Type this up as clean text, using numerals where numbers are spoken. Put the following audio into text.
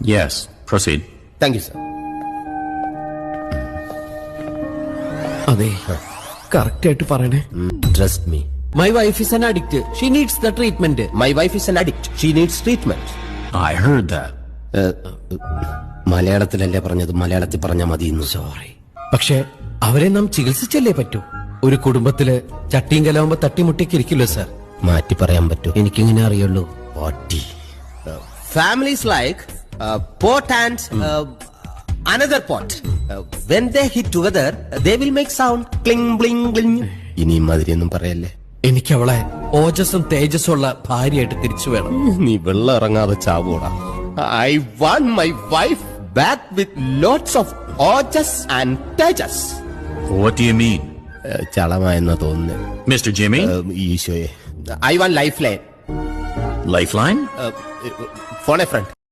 Yes, proceed. Thank you sir. അതെ, correct ആയിട്ട് പറയണേ. Trust me. My wife is an addict. She needs the treatment. My wife is an addict. She needs treatment. I heard that. മലയാളത്തിലല്ലേ പറഞ്ഞത്, മലയാളത്തിൽ പറഞ്ഞാൽ മതി. Sorry. പക്ഷെ അവരെ നാം ചികിത്സിച്ചല്ലേ പറ്റൂ. ഒരു കുടുംബത്തില് ചട്ടിയും കലാവുമ്പോ തട്ടിമുട്ടിക്ക് ഇരിക്കില്ലോ സാർ. മാറ്റി പറയാൻ പറ്റൂ. എനിക്കിങ്ങനെ അറിയുള്ളൂ. പാട്ടി. Families like pot and another pot. When they hit together, they will make sound cling bling bling. ഇനി മാതിരിയൊന്നും പറയല്ലേ. എനിക്ക് അവളെ ഓജസ്സും തേജസ്സും ഉള്ള ഭാര്യയായിട്ട് തിരിച്ചു വേണം. നീ വെള്ളം ഇറങ്ങാതെ ചാവൂടാ. I want my wife back with lots of ojas and tejas. What do you mean? ചളമായെന്നാ തോന്നുന്നത്. Mr. Jimmy? ഈശോയെ. I want lifeline. Lifeline? Phone a friend.